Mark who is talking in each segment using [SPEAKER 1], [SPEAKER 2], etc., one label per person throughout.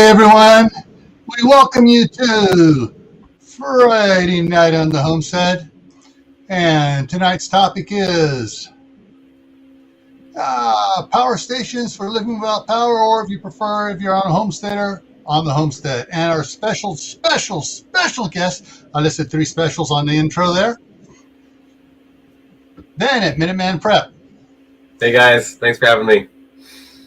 [SPEAKER 1] everyone. We welcome you to Friday night on the Homestead. And tonight's topic is power stations for living without power, or if you prefer, if you're on a homesteader, on the homestead. And our special guest, I listed 3 specials on the intro there. Ben at Minuteman Prep.
[SPEAKER 2] Hey guys, thanks for having me.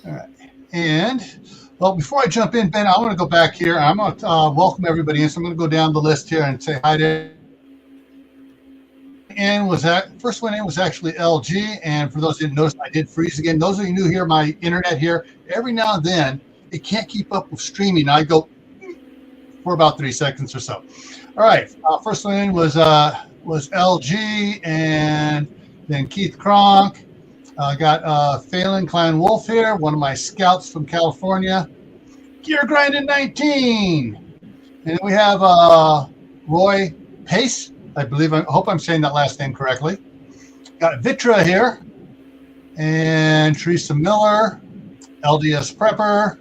[SPEAKER 1] All right. And well, before I jump in, Ben, I want to go back here. I'm going to welcome everybody in. So I'm going to go down the list here and say hi to. And first one in was actually LG. And for those who didn't notice, I did freeze again. Those of you new here, my internet here, every now and then it can't keep up with streaming. I go for about 3 seconds or so. All right, first one in was LG, and then Keith Kronk. I got Phelan Klein Wolf here, one of my scouts from California. Gear Grinding 19. And then we have Roy Pace. I hope I'm saying that last name correctly. Got Vitra here. And Teresa Miller, LDS Prepper.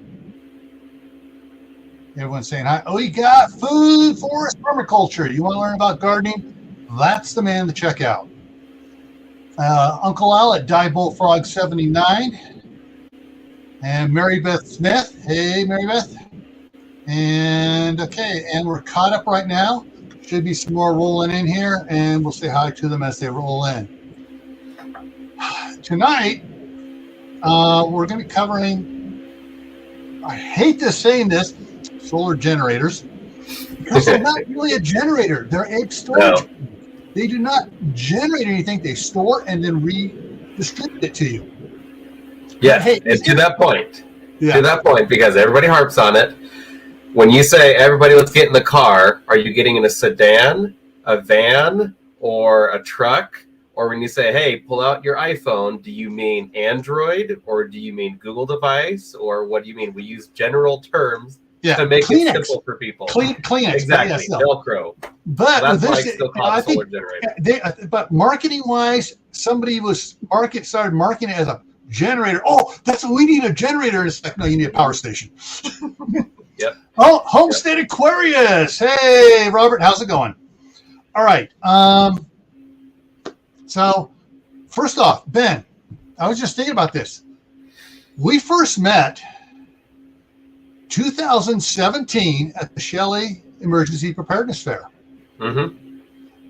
[SPEAKER 1] Everyone's saying hi. Oh, you got Food Forest Permaculture. You want to learn about gardening? That's the man to check out. Uncle Al at Die Bullfrog 79, and Mary Beth Smith. Hey, Mary Beth. And okay, and we're caught up right now. Should be some more rolling in here, and we'll say hi to them as they roll in. Tonight, we're going to be covering, I hate this saying this, solar generators, because they're not really a generator. They're egg storage. No. They do not generate anything. They store and then redistribute it to you.
[SPEAKER 2] Yes, hey, and to that point, because everybody harps on it. When you say, everybody, let's get in the car, are you getting in a sedan, a van, or a truck? Or when you say, hey, pull out your iPhone, do you mean Android, or do you mean Google device, or what do you mean? We use general terms to make it simple for people.
[SPEAKER 1] Kleenex.
[SPEAKER 2] Exactly. Velcro.
[SPEAKER 1] But
[SPEAKER 2] so that's why it's still called a solar generator.
[SPEAKER 1] But marketing-wise, somebody started marketing it as a generator. Oh, that's what we need, a generator. It's like, no, you need a power station.
[SPEAKER 2] Yep.
[SPEAKER 1] Oh, Homestead Aquarius. Hey, Robert, how's it going? All right. So, first off, Ben, I was just thinking about this. We first met 2017 at the Shelley Emergency Preparedness Fair.
[SPEAKER 2] Mm-hmm.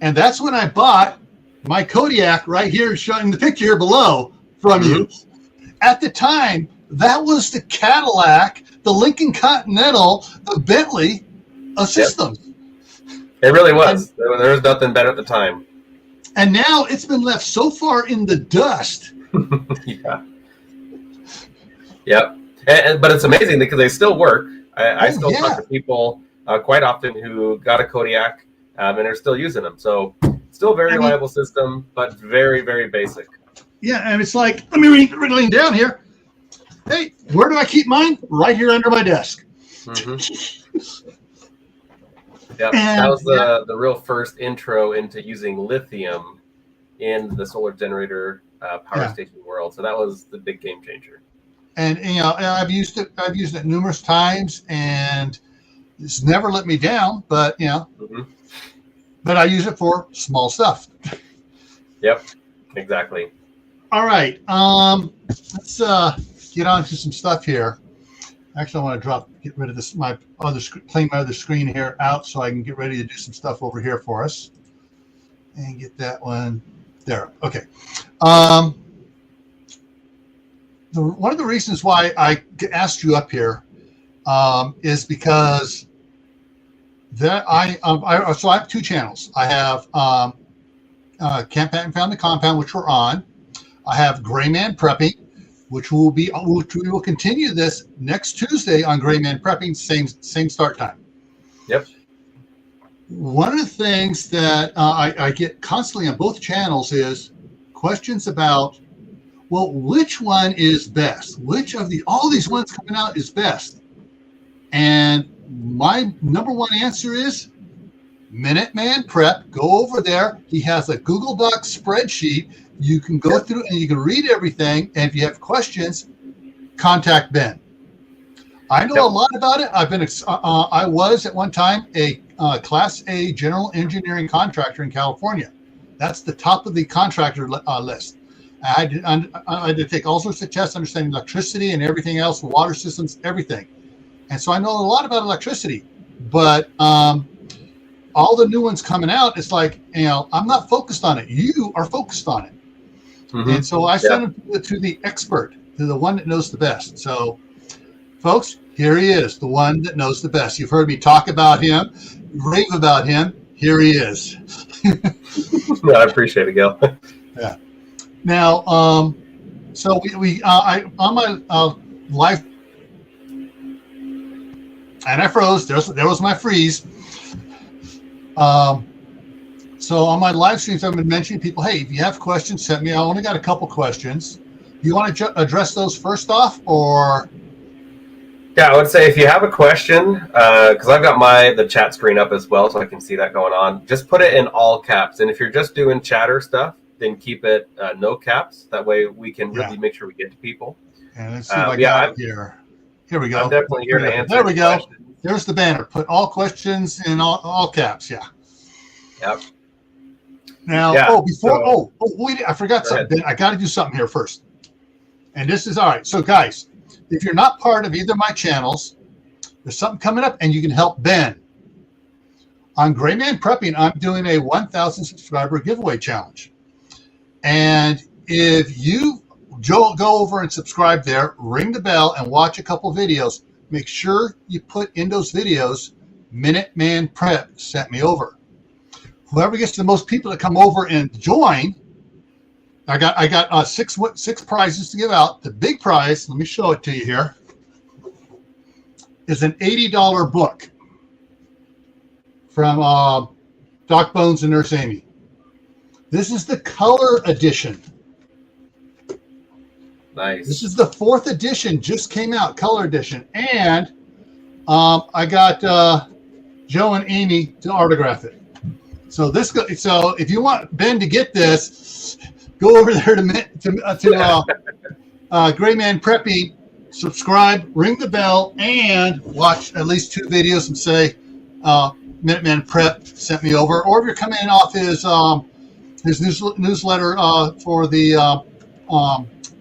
[SPEAKER 1] And that's when I bought my Kodiak right here, showing the picture here below from you. At the time, that was the Cadillac, the Lincoln Continental, the Bentley of systems.
[SPEAKER 2] It really was. There was nothing better at the time.
[SPEAKER 1] And now it's been left so far in the dust.
[SPEAKER 2] Yeah. Yep. But it's amazing because they still work. I still talk to people quite often who got a Kodiak and are still using them. So still a very reliable system, but very, very basic. Yeah, and it's like, let me lean down here. Hey, where do I keep mine? Right here under my desk. Mm-hmm. Yep, that was the real first intro into using lithium in the solar generator power station world. So that was the big game changer. And I've used it numerous times, and it's never let me down. But but I use it for small stuff. Yep, exactly. All right, let's get on to some stuff here. Actually, I want to get rid of this clean my other screen here out so I can get ready to do some stuff over here for us, and get that one there. Okay. One of the reasons why I asked you up here is because I have 2 channels. I have Camppatton Family Compound, which we're on. I have Grayman Prepping, which we will continue this next Tuesday on Grayman Prepping, same start time. Yep. One of the things that I get constantly on both channels is questions about, well, which one is best? Which of all these ones coming out is best? And my number one answer is Minuteman Prep. Go over there. He has a Google Doc spreadsheet. You can go through and you can read everything. And if you have questions, contact Ben.
[SPEAKER 1] I know a lot about it. I was at one time a Class A general engineering contractor in California. That's the top of the contractor list. I had to take all sorts of tests, understanding electricity and everything else, water systems, everything. And so I know a lot about electricity. But all the new ones coming out, it's like, I'm not focused on it. You are focused on it. Mm-hmm. And so I send them to the expert, to the one that knows the best. So, folks, here he is, the one that knows the best. You've heard me talk about him, rave about him. Here he is.
[SPEAKER 2] No, I appreciate it, Gil.
[SPEAKER 1] Yeah. Now, so I on my live, and I froze. There was my freeze. So on my live streams, I've been mentioning people, hey, if you have questions, send me. I only got a couple questions. Do you want to address those first off, or?
[SPEAKER 2] Yeah, I would say if you have a question, because I've got the chat screen up as well, so I can see that going on. Just put it in all caps, and if you're just doing chatter stuff, then keep it no caps. That way we can really make sure we get to people.
[SPEAKER 1] And let's see if I got it here. Here we go.
[SPEAKER 2] I'm definitely here to answer.
[SPEAKER 1] There we go. Questions. There's the banner. Put all questions in all caps. Yeah.
[SPEAKER 2] Yep.
[SPEAKER 1] Now, wait, I forgot something. I got to do something here first. And this is all right. So, guys, if you're not part of either of my channels, there's something coming up, and you can help Ben. On Gray Man Prepping, I'm doing a 1,000 subscriber giveaway challenge. And if you go over and subscribe there, ring the bell, and watch a couple videos, make sure you put in those videos, Minuteman Prep sent me over. Whoever gets the most people that come over and join, I got six prizes to give out. The big prize, let me show it to you here, is an $80 book from Doc Bones and Nurse Amy. This is the color edition.
[SPEAKER 2] Nice.
[SPEAKER 1] This is the 4th edition, just came out, color edition. And I got Joe and Amy to autograph it. So if you want Ben to get this, go over there to Gray Man Prepping, subscribe, ring the bell, and watch at least 2 videos and say Minuteman Prep sent me over. Or if you're coming in off his newsletter for the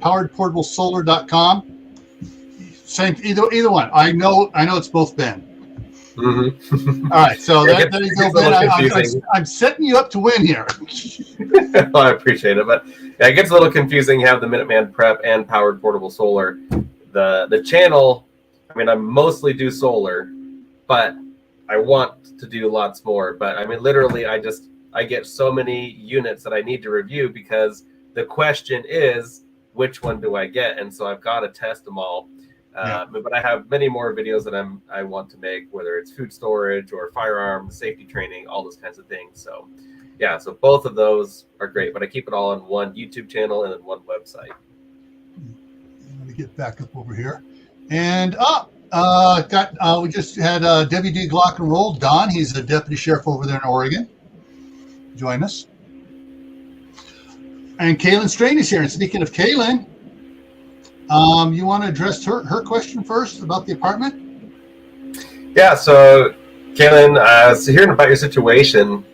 [SPEAKER 1] poweredportablesolar.com, same, either one. I know it's both Ben.
[SPEAKER 2] Mm-hmm.
[SPEAKER 1] All right, so there you go, Ben. I'm setting you up to win here.
[SPEAKER 2] Well, I appreciate it, but it gets a little confusing. You have the Minuteman Prep and Powered Portable Solar. The channel, I mostly do solar, but I want to do lots more. But literally, I get so many units that I need to review, because the question is, which one do I get? And so I've got to test them all. But I have many more videos that I want to make, whether it's food storage or firearms, safety training, all those kinds of things. So, so both of those are great, but I keep it all on one YouTube channel and then one website.
[SPEAKER 1] Let me get back up over here. And we just had WD Glock and Roll. Don, he's the deputy sheriff over there in Oregon. Join us. And Kaylin Strain is here. And speaking of Kaylin, you want to address her question first about the apartment?
[SPEAKER 2] Yeah, so Kaylin, I was hearing about your situation,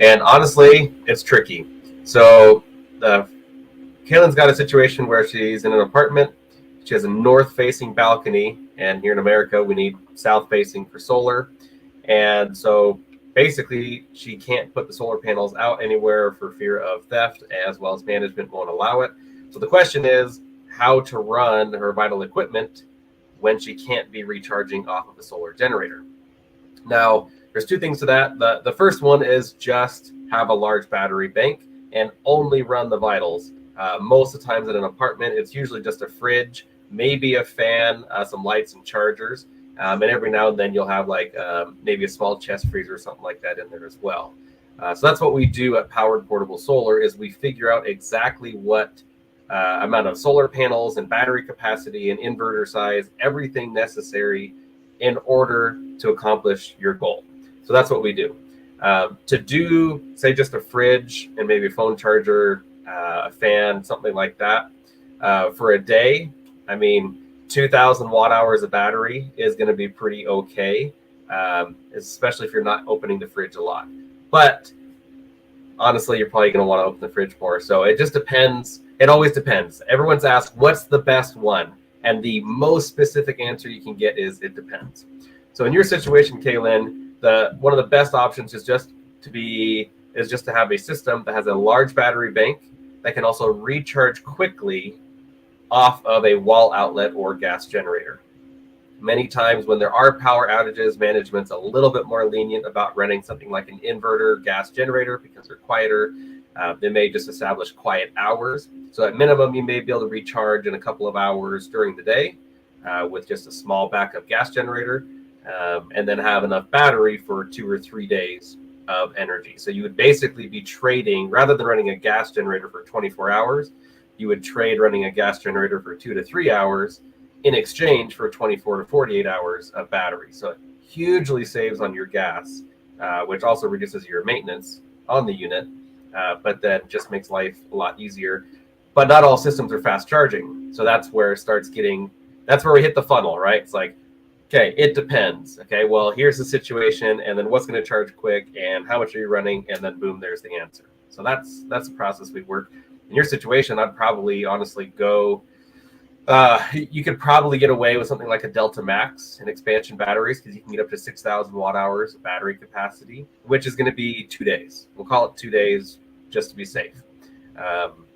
[SPEAKER 2] and honestly, it's tricky. So Kaylin's got a situation where she's in an apartment. She has a north-facing balcony, and here in America, we need south-facing for solar. And so basically, she can't put the solar panels out anywhere for fear of theft, as well as management won't allow it. So the question is, how to run her vital equipment when she can't be recharging off of a solar generator. Now, there's 2 things to that. The first one is just have a large battery bank and only run the vitals. Most of the times in an apartment, it's usually just a fridge, maybe a fan, some lights and chargers. And every now and then you'll have maybe a small chest freezer or something like that in there as well. So that's what we do at Powered Portable Solar, is we figure out exactly what amount of solar panels and battery capacity and inverter size, everything necessary in order to accomplish your goal. So that's what we do. To do, say, just a fridge and maybe a phone charger, a fan, something like that, for a day, 2,000 watt hours of battery is going to be pretty okay, especially if you're not opening the fridge a lot. But honestly, you're probably going to want to open the fridge more. So it just depends. It always depends. Everyone's asked, what's the best one? And the most specific answer you can get is it depends. So in your situation, Kaylin, one of the best options is just to have a system that has a large battery bank that can also recharge quickly off of a wall outlet or gas generator. Many times when there are power outages, management's a little bit more lenient about running something like an inverter gas generator because they're quieter. They may just establish quiet hours. So at minimum, you may be able to recharge in a couple of hours during the day with just a small backup gas generator, and then have enough battery for 2 or 3 days of energy. So you would basically be trading, rather than running a gas generator for 24 hours, you would trade running a gas generator for 2 to 3 hours in exchange for 24 to 48 hours of battery. So it hugely saves on your gas, which also reduces your maintenance on the unit, but then just makes life a lot easier. But not all systems are fast charging. So that's where we hit the funnel, right? It's like, okay, it depends. Okay, well, here's the situation, and then what's going to charge quick, and how much are you running, and then boom, there's the answer. So that's the process we work. In your situation, I'd probably honestly go. You could probably get away with something like a Delta Max and expansion batteries because you can get up to 6,000 watt hours of battery capacity, which is going to be 2 days. We'll call it 2 days just to be safe.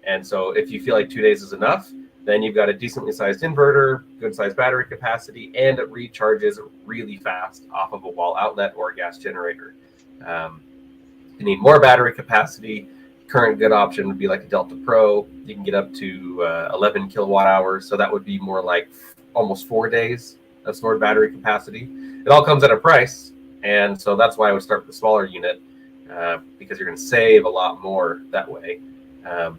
[SPEAKER 2] And so if you feel like 2 days is enough, then you've got a decently sized inverter, good sized battery capacity, and it recharges really fast off of a wall outlet or a gas generator. You need more battery capacity. Current good option would be like a Delta Pro. You can get up to 11 kilowatt hours. So that would be more like almost 4 days of stored battery capacity. It all comes at a price. And so that's why I would start with the smaller unit because you're going to save a lot more that way.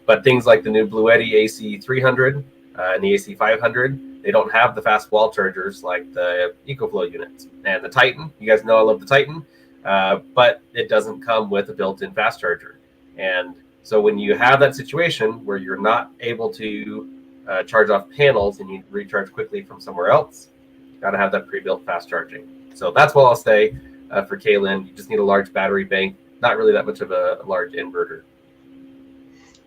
[SPEAKER 2] But things like the new Bluetti AC300 and the AC500, they don't have the fast wall chargers like the EcoFlow units. And the Titan, you guys know I love the Titan, but it doesn't come with a built-in fast charger. And so when you have that situation where you're not able to charge off panels and you recharge quickly from somewhere else, you got to have that pre-built fast charging. So that's what I'll say for Kaylin. You just need a large battery bank, not really that much of a large inverter.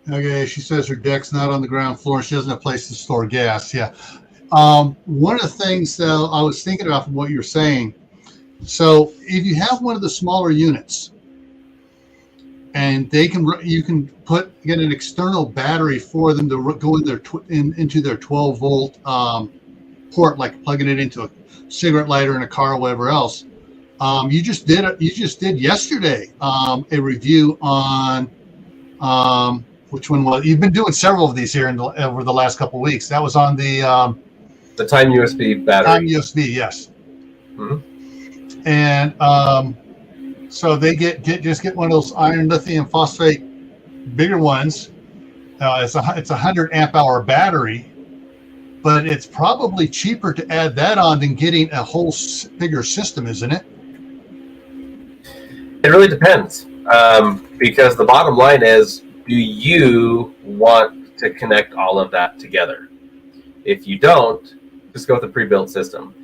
[SPEAKER 1] Okay, she says her deck's not on the ground floor. She doesn't have a place to store gas. Yeah. One of the things I was thinking about from what you're saying, so if you have one of the smaller units, and you can get an external battery for them to go into their 12 volt port, like plugging it into a cigarette lighter in a car or whatever else. You just did yesterday a review on which one was? You've been doing several of these here over the last couple of weeks. That was on the
[SPEAKER 2] Time USB battery.
[SPEAKER 1] Time USB, yes. Mm-hmm. And so they get one of those iron lithium phosphate bigger ones. It's a 100 amp hour battery, but it's probably cheaper to add that on than getting a whole bigger system, isn't it?
[SPEAKER 2] It really depends, because the bottom line is, do you want to connect all of that together? If you don't, just go with a pre-built system.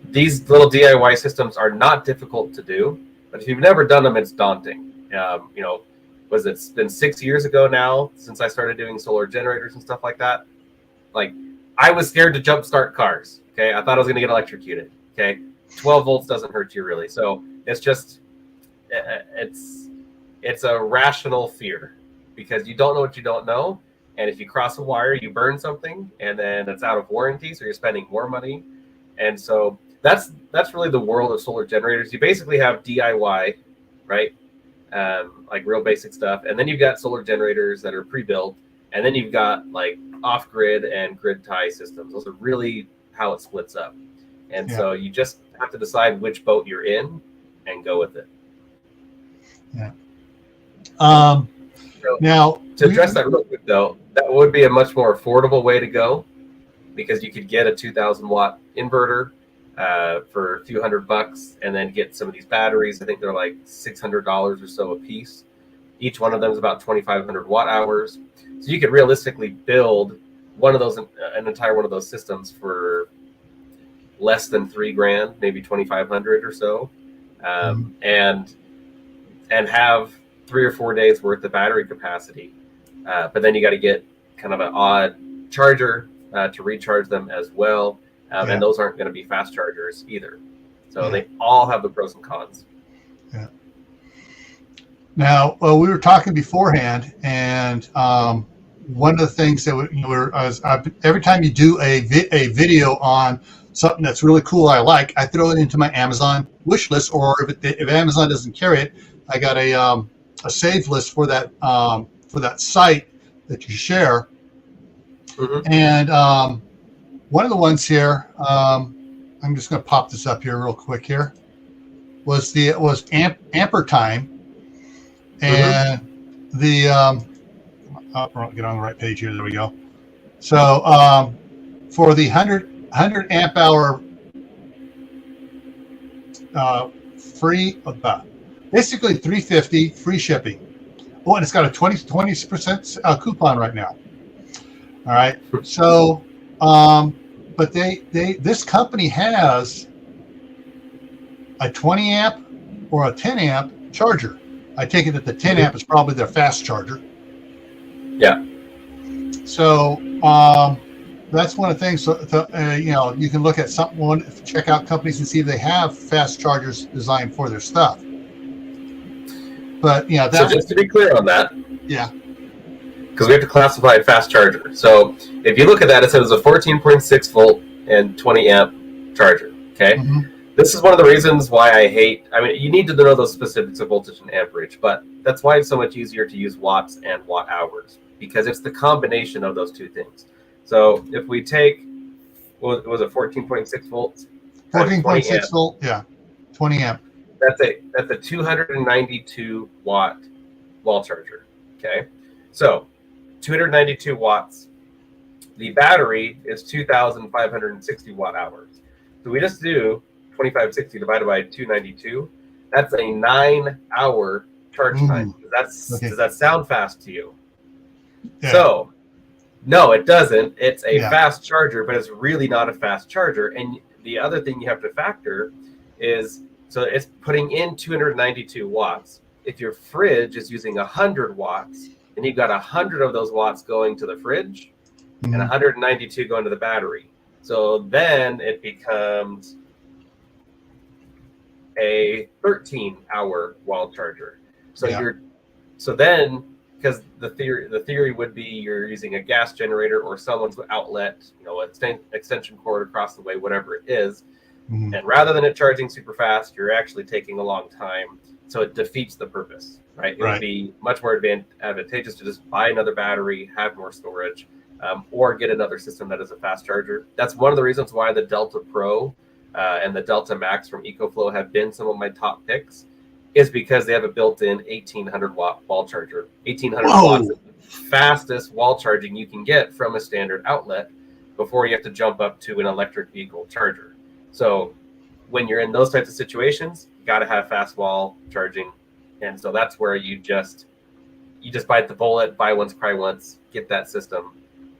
[SPEAKER 2] These little DIY systems are not difficult to do, but if you've never done them, it's daunting. It's been 6 years ago now since I started doing solar generators and stuff like that. Like, I was scared to jumpstart cars. Okay, I thought I was going to get electrocuted. Okay, 12 volts doesn't hurt you really. So it's just, it's a rational fear because you don't know what you don't know. And if you cross a wire, you burn something, and then it's out of warranty, so you're spending more money. And so that's really the world of solar generators. You basically have DIY, right? Like real basic stuff. And then you've got solar generators that are pre-built. And then you've got like off-grid and grid tie systems. Those are really how it splits up. And so you just have to decide which boat you're in and go with it.
[SPEAKER 1] Yeah. Now,
[SPEAKER 2] to address that real quick, though, that would be a much more affordable way to go because you could get a 2,000 watt inverter for a few $100 and then get some of these batteries. I think they're like $600 or so a piece. Each one of them is about 2,500 watt hours. So you could realistically build one of those, an entire one of those systems for less than $3,000, maybe 2,500 or so, and have 3 or 4 days worth of battery capacity. But then you got to get kind of an odd charger to recharge them as well. And those aren't going to be fast chargers either. So they all have the pros and cons.
[SPEAKER 1] Yeah. Now, we were talking beforehand, and one of the things that every time you do a video on something that's really cool, I throw it into my Amazon wish list, or if Amazon doesn't carry it, I got a save list for that site that you share. Mm-hmm. And one of the ones here, I'm just going to pop this up here real quick. Here was Amper Time, and the I'll get on the right page here. There we go. So for the 100 amp hour free, basically $350 free shipping. Oh, and it's got a 20% coupon right now. All right. So, but this company has a 20 amp or a 10 amp charger. I take it that the 10 amp is probably their fast charger.
[SPEAKER 2] Yeah.
[SPEAKER 1] So, that's one of the things. You can look at check out companies and see if they have fast chargers designed for their stuff. But
[SPEAKER 2] so just to be clear on that, because we have to classify a fast charger. So if you look at that, it says a 14.6 volt and 20 amp charger. Okay, This is one of the reasons why I hate. I mean, you need to know those specifics of voltage and amperage, but that's why it's so much easier to use watts and watt hours, because it's the combination of those two things. So if we take, what was it, 14.6 volts?
[SPEAKER 1] 14.6 volt, 20 amp.
[SPEAKER 2] That's a 292 watt wall charger. Okay, so 292 watts. The battery is 2,560 watt hours. So we just do 2,560 divided by 292. That's a 9-hour charge time. Does that sound fast to you? Yeah. So, no, it doesn't. It's a fast charger, but it's really not a fast charger. And the other thing you have to factor is, so it's putting in 292 watts. If your fridge is using 100 watts, and you've got 100 of those watts going to the fridge and 192 going to the battery. So then it becomes a 13-hour wall charger. So then, because the theory would be you're using a gas generator or someone's outlet, extension cord across the way, whatever it is. And rather than it charging super fast, you're actually taking a long time. So it defeats the purpose, right? It would be much more advantageous to just buy another battery, have more storage, or get another system that is a fast charger. That's one of the reasons why the Delta Pro and the Delta Max from EcoFlow have been some of my top picks, is because they have a built-in 1,800 watt wall charger. 1,800 watts is the fastest wall charging you can get from a standard outlet before you have to jump up to an electric vehicle charger. So when you're in those types of situations, you got to have fast wall charging. And so that's where you just bite the bullet, buy once, cry once, get that system,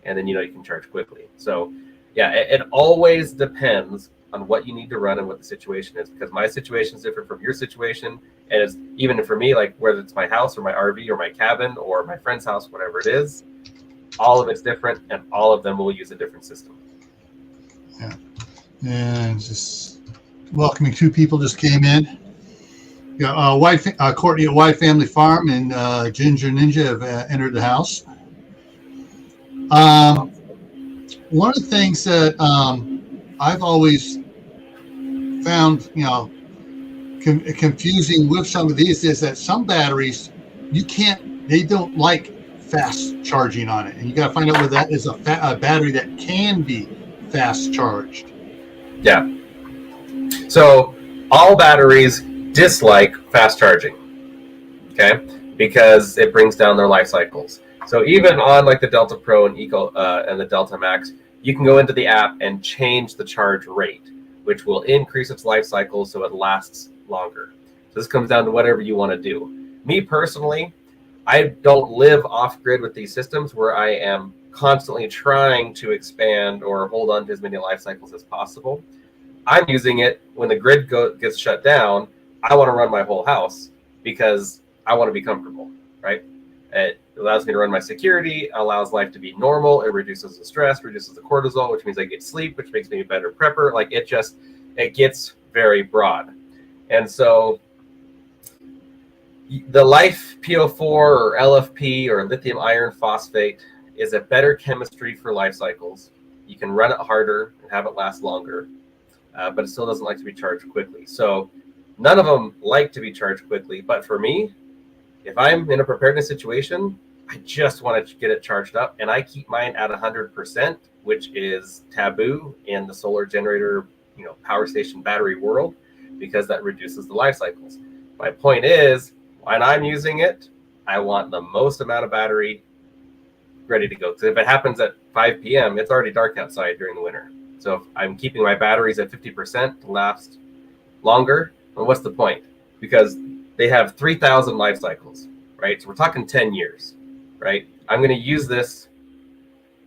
[SPEAKER 2] and then you can charge quickly. So it always depends on what you need to run and what the situation is, because my situation is different from your situation. And it's even for me, like whether it's my house or my RV or my cabin or my friend's house, whatever it is, all of it's different, and all of them will use a different system.
[SPEAKER 1] Yeah. And just welcoming 2 people just came in. Courtney at White Family Farm and Ginger Ninja have entered the house. One of the things that I've always found, confusing with some of these is that some batteries they don't like fast charging on it, and you got to find out whether that is a battery that can be fast charged.
[SPEAKER 2] Yeah. So all batteries dislike fast charging, okay, because it brings down their life cycles. So even on like the Delta Pro and and the Delta Max, you can go into the app and change the charge rate, which will increase its life cycle so it lasts longer. So this comes down to whatever you want to do. Me personally, I don't live off grid with these systems where I am constantly trying to expand or hold on to as many life cycles as possible. I'm using it when the grid gets shut down. I want to run my whole house because I want to be comfortable, right? It allows me to run my security, allows life to be normal. It reduces the stress, reduces the cortisol, which means I get sleep, which makes me a better prepper. Like it gets very broad. And so the Life PO4 or LFP or lithium iron phosphate is a better chemistry for life cycles. You can run it harder and have it last longer, but it still doesn't like to be charged quickly. So none of them like to be charged quickly. But for me, if I'm in a preparedness situation, I just want to get it charged up, and I keep mine at 100%, which is taboo in the solar generator, power station battery world, because that reduces the life cycles. My point is, when I'm using it, I want the most amount of battery ready to go. Because if it happens at 5 p.m., it's already dark outside during the winter. So if I'm keeping my batteries at 50% to last longer, well, what's the point? Because they have 3,000 life cycles, right? So we're talking 10 years, right? I'm going to use this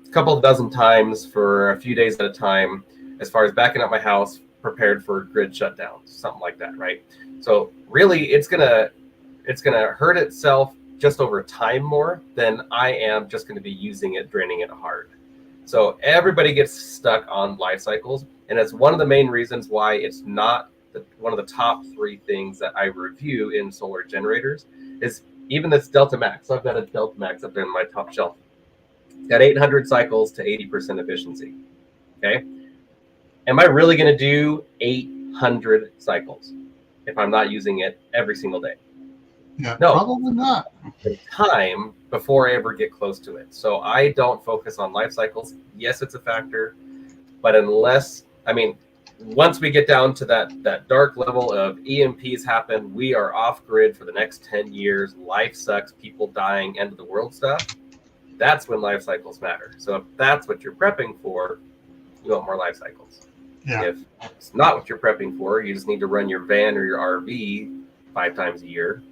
[SPEAKER 2] a couple dozen times for a few days at a time, as far as backing up my house, prepared for grid shutdowns, something like that, right? So really, it's gonna hurt itself just over time more than I am just going to be using it, draining it hard. So everybody gets stuck on life cycles, and it's one of the main reasons why it's not one of the top 3 things that I review in solar generators. Is even this Delta Max. So I've got a Delta Max up there in my top shelf. It's got 800 cycles to 80% efficiency. Okay, am I really going to do 800 cycles if I'm not using it every single day?
[SPEAKER 1] Yeah,
[SPEAKER 2] no,
[SPEAKER 1] probably not.
[SPEAKER 2] The time before I ever get close to it. So I don't focus on life cycles. Yes, it's a factor, but once we get down to that dark level of EMPs happen, we are off grid for the next 10 years. Life sucks, people dying, end of the world stuff. That's when life cycles matter. So if that's what you're prepping for, you want more life cycles.
[SPEAKER 1] Yeah.
[SPEAKER 2] If it's not what you're prepping for, you just need to run your van or your RV 5 times a year.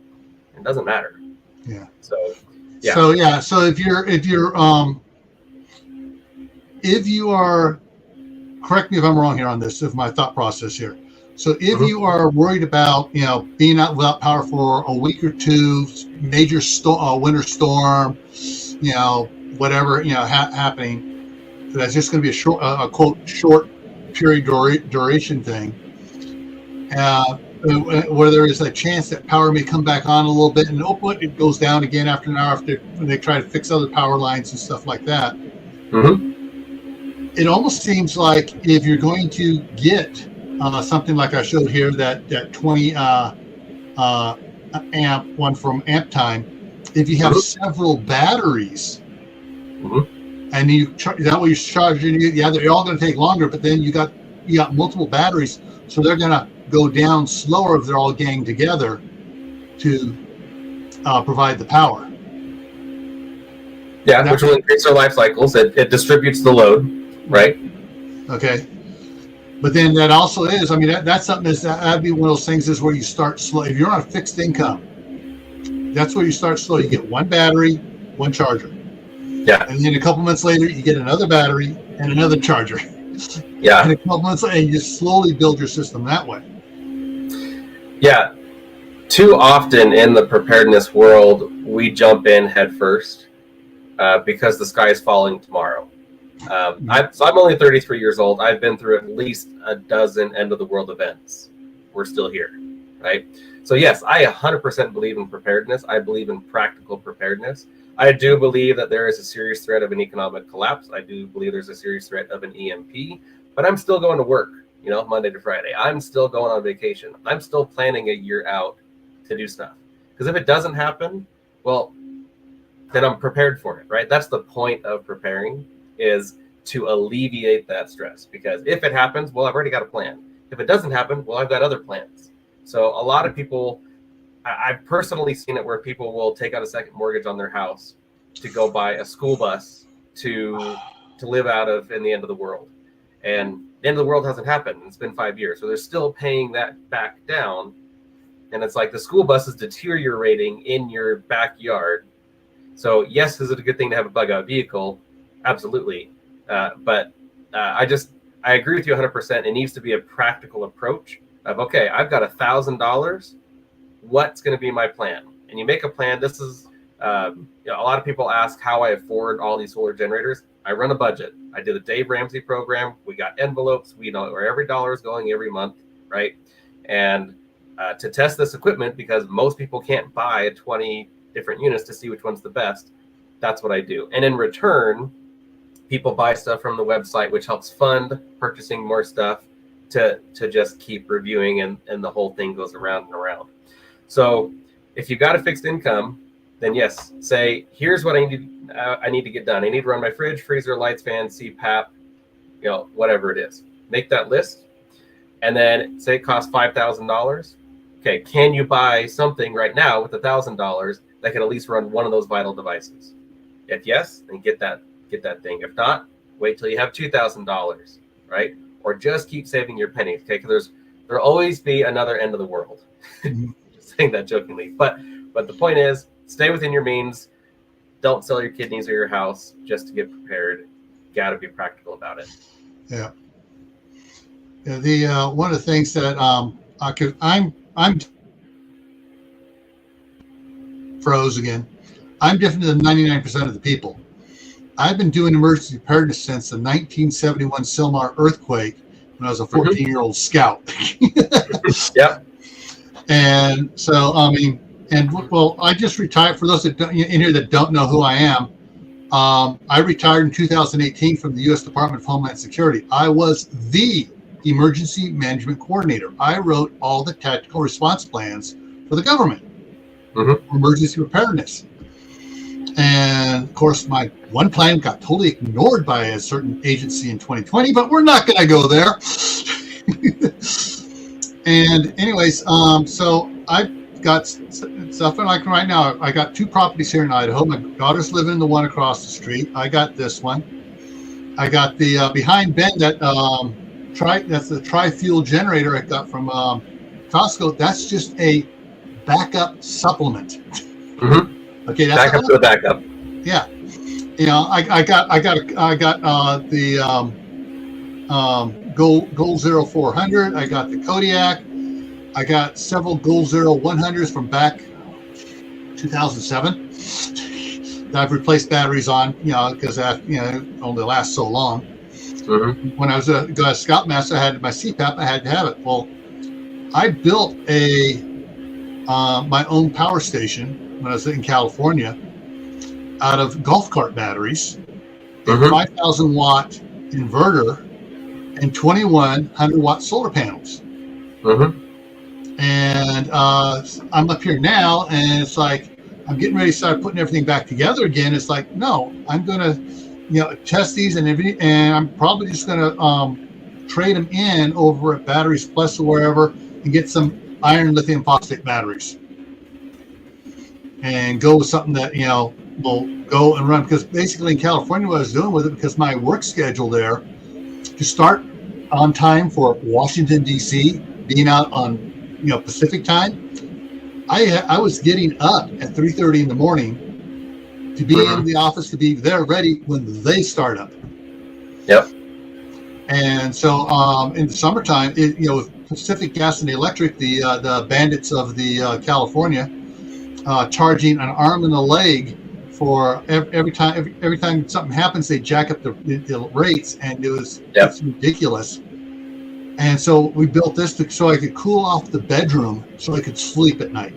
[SPEAKER 2] It doesn't matter.
[SPEAKER 1] Yeah.
[SPEAKER 2] So
[SPEAKER 1] if you are, correct me if I'm wrong here on this, if my thought process here. So if you are worried about, being out without power for a week or two, major winter storm, whatever, happening, that's just going to be a quote short period duration thing. Where there is a chance that power may come back on a little bit, and it goes down again after an hour when they try to fix other power lines and stuff like that.
[SPEAKER 2] Mm-hmm.
[SPEAKER 1] It almost seems like if you're going to get something like I showed here, that 20 amp one from Amp Time, if you have several batteries, and that way you're charging, they're all going to take longer, but then you got multiple batteries, so they're going to go down slower if they're all ganged together to provide the power.
[SPEAKER 2] Yeah, which will increase their life cycles. It distributes the load, right?
[SPEAKER 1] Okay. But then that also is, that's something that'd be one of those things is where you start slow. If you're on a fixed income, that's where you start slow. You get one battery, one charger.
[SPEAKER 2] Yeah.
[SPEAKER 1] And then a couple months later, you get another battery and another charger.
[SPEAKER 2] Yeah.
[SPEAKER 1] And a couple months later, and you slowly build your system that way.
[SPEAKER 2] Yeah. Too often in the preparedness world, we jump in head first because the sky is falling tomorrow. I'm only 33 years old. I've been through at least a dozen end of the world events. We're still here, right? So yes, I 100% believe in preparedness. I believe in practical preparedness. I do believe that there is a serious threat of an economic collapse. I do believe there's a serious threat of an EMP, but I'm still going to work, Monday to Friday. I'm still going on vacation. I'm still planning a year out to do stuff. Because if it doesn't happen, well, then I'm prepared for it, right? That's the point of preparing, is to alleviate that stress. Because if it happens, well, I've already got a plan. If it doesn't happen, well, I've got other plans. So a lot of people, I've personally seen it where people will take out a second mortgage on their house to go buy a school bus to live out of in the end of the world. And the end of the world hasn't happened. It's been 5 years. So they're still paying that back down. And it's like the school bus is deteriorating in your backyard. So yes, is it a good thing to have a bug out vehicle? Absolutely. But I agree with you 100%. It needs to be a practical approach of, okay, I've got $1,000. What's going to be my plan? And you make a plan. This is, a lot of people ask how I afford all these solar generators. I run a budget. I did the Dave Ramsey program. We got envelopes. We know where every dollar is going every month, right? And to test this equipment, because most people can't buy 20 different units to see which one's the best, that's what I do. And in return, people buy stuff from the website, which helps fund purchasing more stuff to just keep reviewing, and the whole thing goes around and around. So if you've got a fixed income, then yes, say, here's what I need to get done. I need to run my fridge, freezer, lights, fan, CPAP, whatever it is. Make that list. And then say it costs $5,000. Okay, can you buy something right now with $1,000 that can at least run one of those vital devices? If yes, then get that thing. If not, wait till you have $2,000, right? Or just keep saving your pennies, okay? Because there'll always be another end of the world. Just saying that jokingly, but the point is, stay within your means. Don't sell your kidneys or your house just to get prepared. Got to be practical about it.
[SPEAKER 1] Yeah. The one of the things that I'm froze again. I'm different than 99% of the people. I've been doing emergency preparedness since the 1971 Silmar earthquake when I was a 14-year-old scout.
[SPEAKER 2] Yep.
[SPEAKER 1] And so, I just retired. For those that in here that don't know who I am, I retired in 2018 from the U.S. Department of Homeland Security. I was the emergency management coordinator. I wrote all the tactical response plans for the government, emergency preparedness. And of course, my one plan got totally ignored by a certain agency in 2020, but we're not going to go there. And anyways, so I've got stuff like right now. I got 2 properties here in Idaho. My daughter's living in the one across the street. I got this one. I got the behind Ben that's the tri-fuel generator I got from Costco. That's just a backup supplement. Okay, that's
[SPEAKER 2] backup to a backup.
[SPEAKER 1] Yeah, I got the Gold 0400. I got the Kodiak. I got several Gold 0100s from back 2007 that I've replaced batteries on, because that only lasts so long. When I was a scoutmaster, I had my CPAP. I had to have it. Well, I built my own power station when I was in California out of golf cart batteries, a 5,000 watt inverter, and 2,100 watt solar panels. And I'm up here now, and it's like I'm getting ready to start putting everything back together again. It's like, no, I'm going to test these and I'm probably just going to trade them in over at Batteries Plus or wherever and get some iron lithium phosphate batteries and go with something that will go and run. Because basically in California, what I was doing with it, because my work schedule there to start on time for Washington D.C., being out on Pacific time, I was getting up at 3:30 in the morning to be in the office, to be there ready when they start up.
[SPEAKER 2] Yep.
[SPEAKER 1] And so in the summertime, with Pacific Gas and Electric, the bandits of the California, charging an arm and a leg for every time something happens, they jack up the rates, and it's ridiculous. And so we built this so I could cool off the bedroom, so I could sleep at night.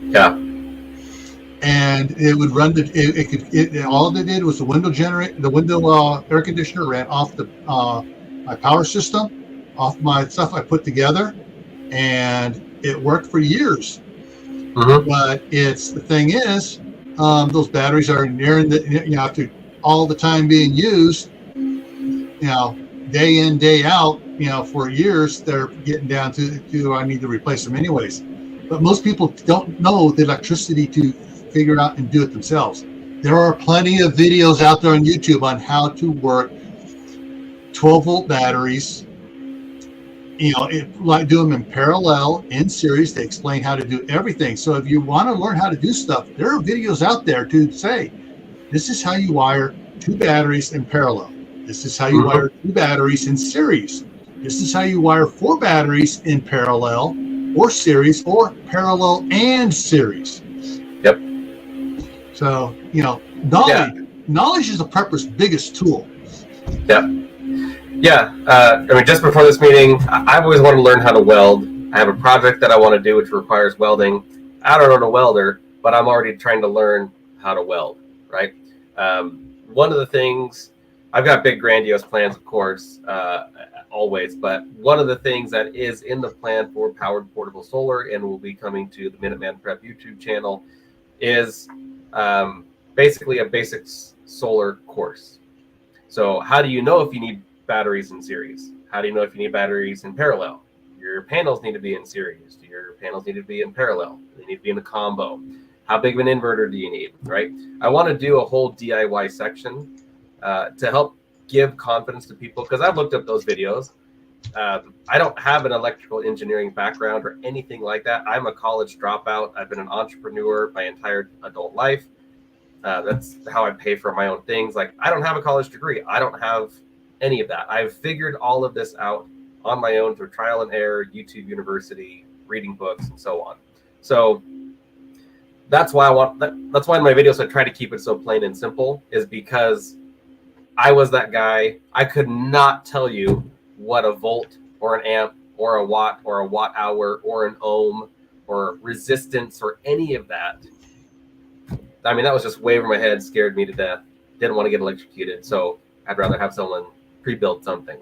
[SPEAKER 2] Yeah.
[SPEAKER 1] And it would run all it did was the window air conditioner ran off my power system, off my stuff I put together, and it worked for years. But the thing is, those batteries are nearing after all the time being used, day in, day out, for years, they're getting down to I need to replace them anyways. But most people don't know the electricity to figure it out and do it themselves. There are plenty of videos out there on YouTube on how to work 12-volt batteries. Like do them in parallel, in series. They explain how to do everything. So if you want to learn how to do stuff, there are videos out there to say, this is how you wire two batteries in parallel. This is how you wire two batteries in series. This is how you wire four batteries in parallel or series or parallel and series.
[SPEAKER 2] Yep.
[SPEAKER 1] So, knowledge is a prepper's biggest tool.
[SPEAKER 2] Yep. Yeah. I mean, just before this meeting, I've always wanted to learn how to weld. I have a project that I want to do which requires welding. I don't own a welder, but I'm already trying to learn how to weld, right? One of the things, I've got big grandiose plans, of course, always, but one of the things that is in the plan for Powered Portable Solar and will be coming to the Minuteman Prep YouTube channel is basically a basics solar course. So how do you know if you need batteries in series? How do you know if you need batteries in parallel? Your panels need to be in series. Your panels need to be in parallel. They need to be in a combo. How big of an inverter do you need, right? I want to do a whole DIY section to help give confidence to people, because I've looked up those videos. I don't have an electrical engineering background or anything like that. I'm a college dropout. I've been an entrepreneur my entire adult life. That's how I pay for my own things. Like, I don't have a college degree. I don't have any of that. I've figured all of this out on my own through trial and error, YouTube University, reading books, and so on. So that's why that's why in my videos I try to keep it so plain and simple, is because I was that guy. I could not tell you what a volt or an amp or a watt hour or an ohm or resistance or any of that. I mean, that was just way over my head, scared me to death. Didn't want to get electrocuted, so I'd rather have someone pre-build something.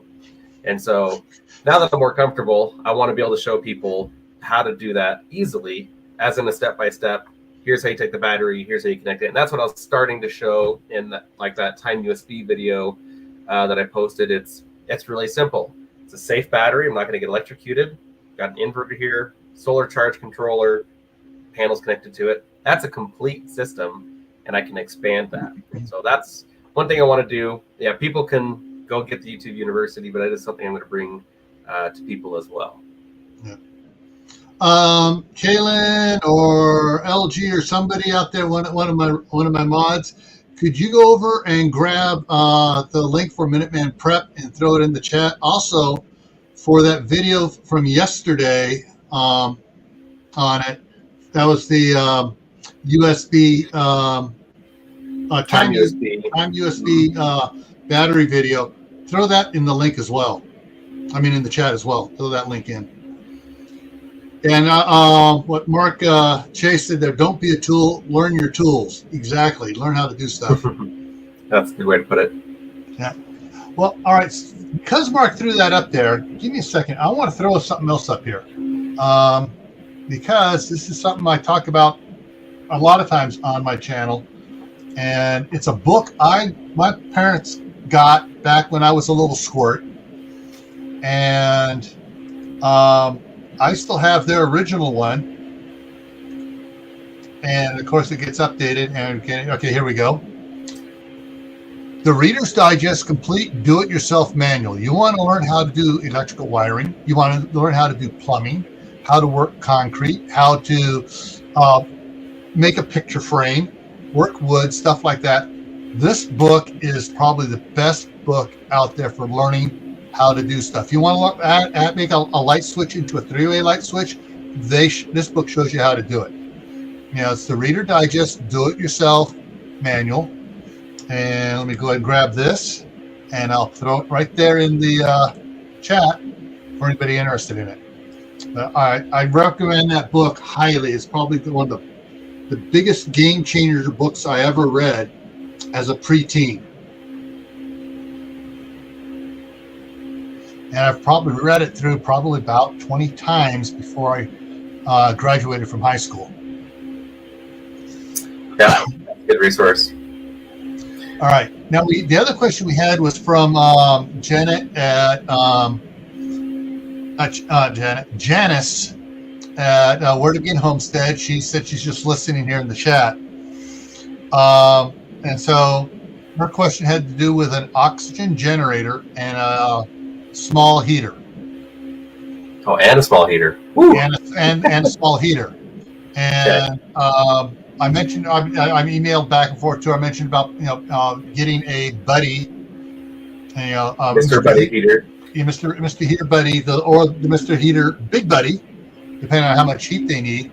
[SPEAKER 2] And so now that I'm more comfortable, I want to be able to show people how to do that easily, as in a step-by-step. Here's how you take the battery, here's how you connect it. And that's what I was starting to show in that Time USB video that I posted. It's really simple. It's a safe battery. I'm not going to get electrocuted. Got an inverter here, solar charge controller, panels connected to it. That's a complete system, and I can expand that. So that's one thing I want to do. Yeah, people can go get the YouTube University, but it is something I'm going to bring to people as well.
[SPEAKER 1] Yeah. Kaylin or LG or somebody out there, one of my mods, could you go over and grab the link for Minuteman Prep and throw it in the chat? Also, for that video from yesterday on it, that was the USB Time USB battery video. Throw that in the link as well. I mean, in the chat as well. Throw that link in. And what Mark Chase said there, don't be a tool, learn your tools. Exactly. Learn how to do stuff.
[SPEAKER 2] That's a good way to put it.
[SPEAKER 1] Yeah. Well, all right. Because Mark threw that up there, give me a second. I want to throw something else up here. Because this is something I talk about a lot of times on my channel. And it's a book my parents got back when I was a little squirt. And I still have their original one, and of course it gets updated. And okay, here we go. The Reader's Digest Complete Do-It-Yourself Manual. You want to learn how to do electrical wiring. You want to learn how to do plumbing, how to work concrete, how to make a picture frame, work wood, stuff like that. This book is probably the best book out there for learning how to do stuff. You want to make a light switch into a three-way light switch, this book shows you how to do it. It's the Reader Digest Do-It-Yourself Manual. And let me go ahead and grab this, and I'll throw it right there in the chat for anybody interested in it. I recommend that book highly. It's probably one of the biggest game changer books I ever read as a preteen. And I've probably read it through probably about 20 times before I graduated from high school.
[SPEAKER 2] Yeah, good resource.
[SPEAKER 1] All right. Now, the other question we had was from Janet at Janice at Where to Begin Homestead. She said she's just listening here in the chat. And so her question had to do with an oxygen generator and a small heater.
[SPEAKER 2] Oh, and a small heater.
[SPEAKER 1] And a small heater. And I mentioned I'm emailed back and forth too. I mentioned about getting a buddy,
[SPEAKER 2] Mr. Buddy Heater.
[SPEAKER 1] Mr. Heater Buddy, or the Mr. Heater Big Buddy, depending on how much heat they need.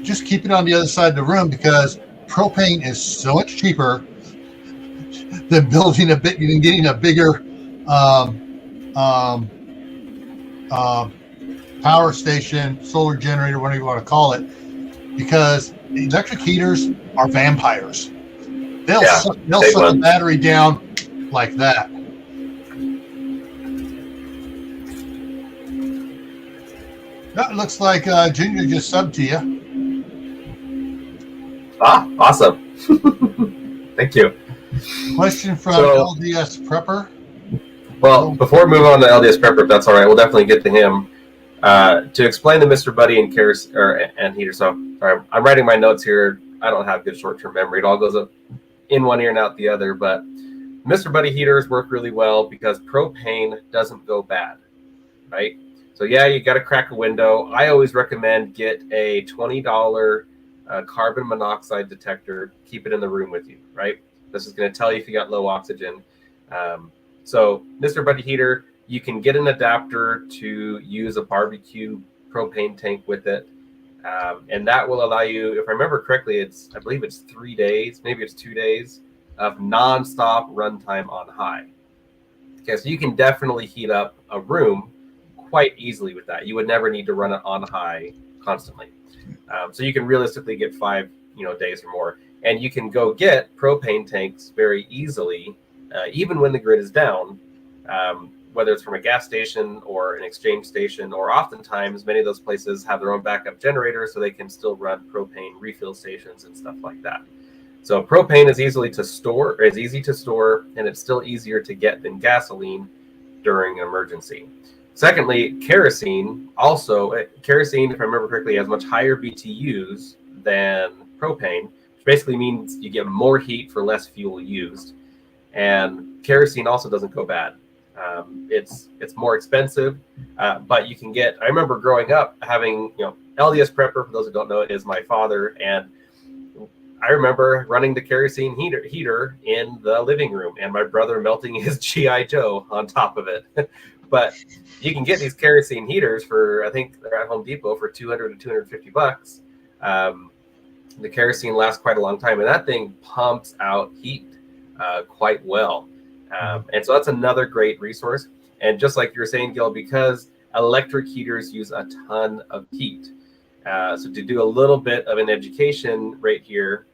[SPEAKER 1] Just keep it on the other side of the room because propane is so much cheaper than building getting a bigger power station, solar generator, whatever you want to call it, because electric heaters are vampires. They'll suck the battery down like that. That looks like Ginger just subbed to you.
[SPEAKER 2] Ah, awesome. Thank you.
[SPEAKER 1] Question from LDS Prepper.
[SPEAKER 2] Well, before we move on to LDS Prepper, if that's all right, we'll definitely get to him. To explain the Mr. Buddy and Heater. So, sorry, I'm writing my notes here. I don't have good short-term memory. It all goes up in one ear and out the other. But Mr. Buddy heaters work really well because propane doesn't go bad, right? So, yeah, you got to crack a window. I always recommend get a $20 carbon monoxide detector. Keep it in the room with you, right? This is going to tell you if you got low oxygen. So, Mr. Buddy Heater, you can get an adapter to use a barbecue propane tank with it. And that will allow you, if I remember correctly, I believe it's 3 days, maybe it's 2 days of nonstop runtime on high. Okay, so you can definitely heat up a room quite easily with that. You would never need to run it on high constantly. So you can realistically get 5 days or more. And you can go get propane tanks very easily, even when the grid is down, whether it's from a gas station or an exchange station, or oftentimes many of those places have their own backup generators so they can still run propane refill stations and stuff like that. So propane is easy to store, and it's still easier to get than gasoline during an emergency. Secondly, kerosene, if I remember correctly, has much higher BTUs than propane, which basically means you get more heat for less fuel used. And kerosene also doesn't go bad. It's more expensive, but you can get. I remember growing up having, LDS Prepper, for those who don't know, is my father, and I remember running the kerosene heater in the living room, and my brother melting his GI Joe on top of it. But you can get these kerosene heaters for, I think they're at Home Depot for $200 to $250. The kerosene lasts quite a long time, and that thing pumps out heat quite well. And so that's another great resource. And just like you were saying, Gil, because electric heaters use a ton of heat. So to do a little bit of an education right here.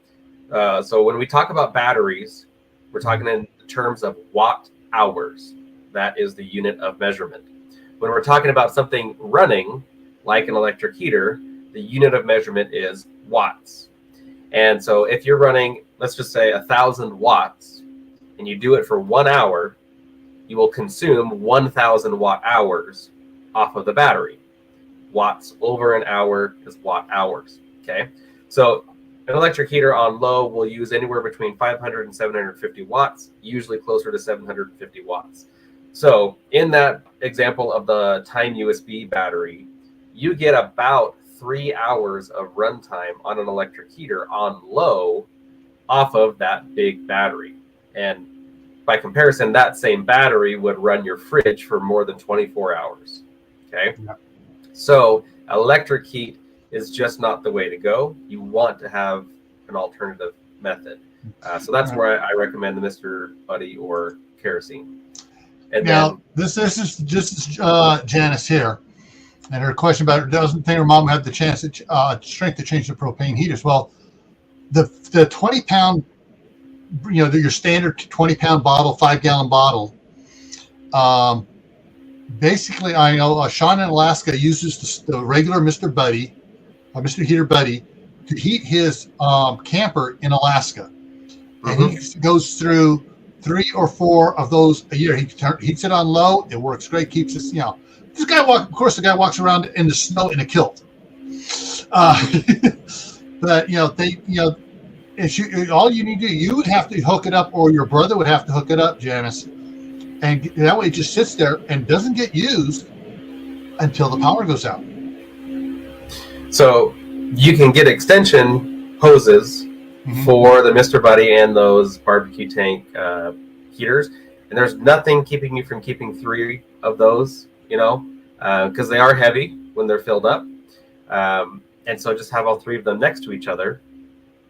[SPEAKER 2] So when we talk about batteries, we're talking in terms of watt hours. That is the unit of measurement. When we're talking about something running, like an electric heater, the unit of measurement is watts. And so if you're running, let's just say 1,000 watts, and you do it for 1 hour, you will consume 1,000 watt hours off of the battery. Watts over an hour is watt hours, okay? So an electric heater on low will use anywhere between 500 and 750 watts, usually closer to 750 watts. So in that example of the Time USB battery, you get about 3 hours of runtime on an electric heater on low off of that big battery. And by comparison, that same battery would run your fridge for more than 24 hours. Okay. Yeah. So electric heat is just not the way to go. You want to have an alternative method. So that's where I recommend the Mr. Buddy or kerosene. And
[SPEAKER 1] now, this is Janice here. And her question about doesn't think her mom had the chance strength to change the propane heaters. Well, the 20-pound, your standard 20-pound bottle, 5-gallon bottle. Basically, I know Sean in Alaska uses the regular Mr. Buddy, Mr. Heater Buddy, to heat his camper in Alaska, and he goes through 3 or 4 of those a year. He heats it on low. It works great. Keeps us, This guy the guy walks around in the snow in a kilt. But all you need to do, you would have to hook it up, or your brother would have to hook it up, Janice, and that way it just sits there and doesn't get used until the power goes out.
[SPEAKER 2] So you can get extension hoses for the Mr. Buddy and those barbecue tank heaters. And there's nothing keeping you from keeping 3 of those, because they are heavy when they're filled up. And so just have all 3 of them next to each other.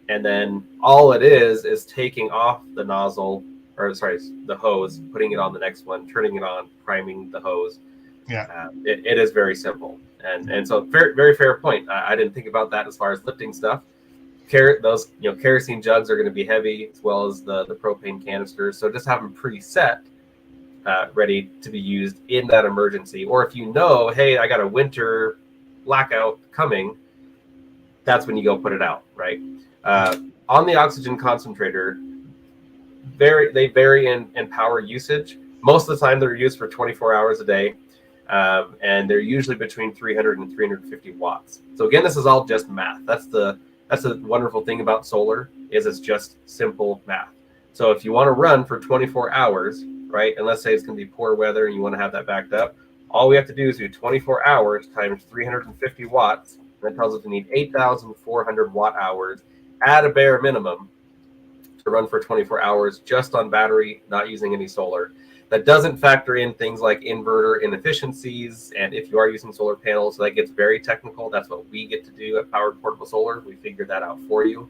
[SPEAKER 2] And then all it is taking off the nozzle, the hose, putting it on the next one, turning it on, priming the hose.
[SPEAKER 1] Yeah.
[SPEAKER 2] It is very simple. And so very, very fair point. I didn't think about that as far as lifting stuff. Those kerosene jugs are going to be heavy, as well as the propane canisters. So just have them preset, ready to be used in that emergency. Or if hey, I got a winter blackout coming, that's when you go put it out, right? On the oxygen concentrator, they vary in power usage. Most of the time, they're used for 24 hours a day. And they're usually between 300 and 350 watts. So again, this is all just math. That's the wonderful thing about solar, is it's just simple math. So if you want to run for 24 hours, right, and let's say it's going to be poor weather and you want to have that backed up, all we have to do is do 24 hours times 350 watts. And that tells us we need 8,400 watt hours at a bare minimum to run for 24 hours just on battery, not using any solar. That doesn't factor in things like inverter inefficiencies, and if you are using solar panels, that gets very technical. That's what we get to do at Powered Portable Solar. We figured that out for you.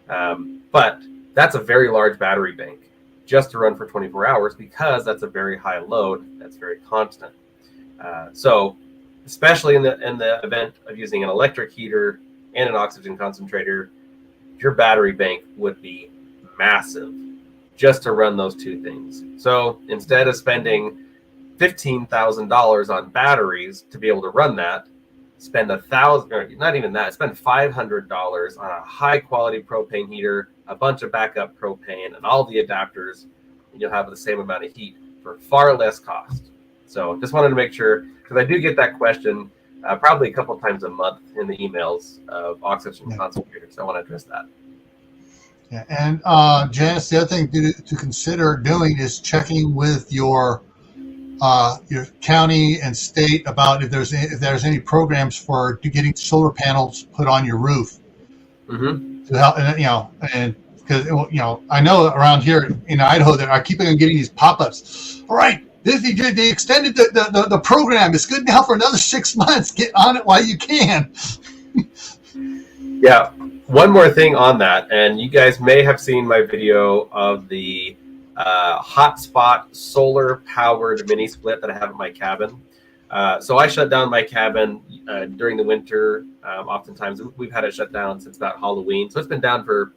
[SPEAKER 2] But that's a very large battery bank just to run for 24 hours because that's a very high load that's very constant. So especially in the event of using an electric heater and an oxygen concentrator, your battery bank would be massive just to run those 2 things. So instead of spending $15,000 on batteries to be able to run that, spend $1,000, or not even that, spend $500 on a high quality propane heater, a bunch of backup propane, and all the adapters, and you'll have the same amount of heat for far less cost. So just wanted to make sure, because I do get that question probably a couple times a month in the emails of oxygen concentrators. So I want to address that.
[SPEAKER 1] Yeah, and Janice, the other thing to consider doing is checking with your county and state about if there's any programs for getting solar panels put on your roof. To help, and because I know around here in Idaho that I keep on getting these pop-ups. All right, they extended the program. It's good now for another 6 months. Get on it while you can.
[SPEAKER 2] Yeah. One more thing on that, and you guys may have seen my video of the hotspot solar-powered mini split that I have at my cabin. So I shut down my cabin during the winter. Oftentimes, we've had it shut down since about Halloween, so it's been down for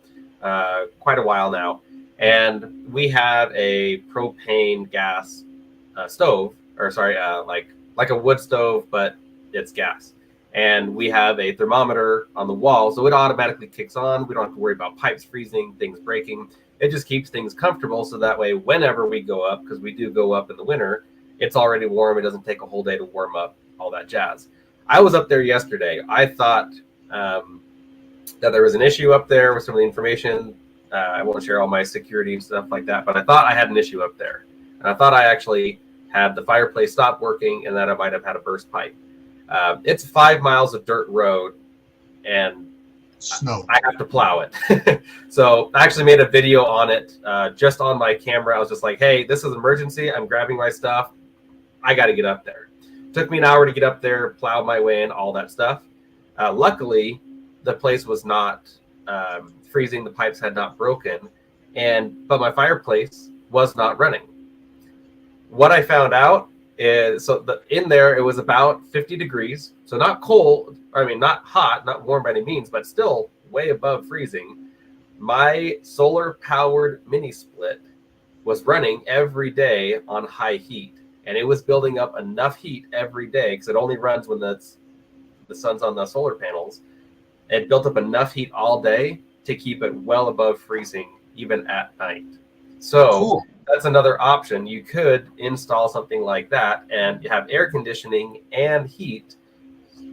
[SPEAKER 2] quite a while now. And we have a propane gas stove, like a wood stove, but it's gas. And we have a thermometer on the wall, so it automatically kicks on. We don't have to worry about pipes freezing, things breaking. It just keeps things comfortable, so that way whenever we go up, because we do go up in the winter, it's already warm. It doesn't take a whole day to warm up, all that jazz. I was up there yesterday. I thought that there was an issue up there with some of the information. I won't share all my security and stuff like that, but I thought I had an issue up there. And I thought I actually had the fireplace stop working and that I might have had a burst pipe. It's 5 miles of dirt road, and
[SPEAKER 1] snow.
[SPEAKER 2] I have to plow it. So I actually made a video on it just on my camera. I was just like, hey, this is an emergency. I'm grabbing my stuff. I got to get up there. Took me an hour to get up there, plow my way in, all that stuff. Luckily, the place was not freezing. The pipes had not broken, but my fireplace was not running. What I found out is, in there, it was about 50 degrees. So not cold, not hot, not warm by any means, but still way above freezing. My solar-powered mini split was running every day on high heat. And it was building up enough heat every day, because it only runs when the sun's on the solar panels. It built up enough heat all day to keep it well above freezing, even at night. So cool. That's another option. You could install something like that and have air conditioning and heat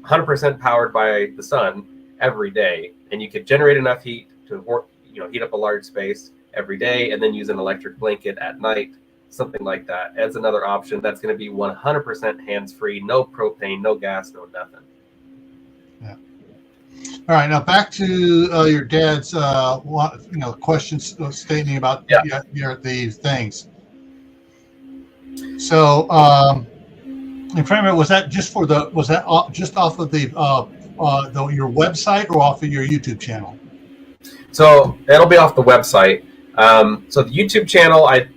[SPEAKER 2] 100% powered by the sun every day. And you could generate enough heat to heat up a large space every day, and then use an electric blanket at night. Something like that as another option. That's going to be 100% hands-free, no propane, no gas, no nothing.
[SPEAKER 1] Yeah. All right, now back to your dad's questions stating about these things. So, and Firman, was that just just off of your website or off of your YouTube channel?
[SPEAKER 2] So it'll be off the website. So the YouTube channel, I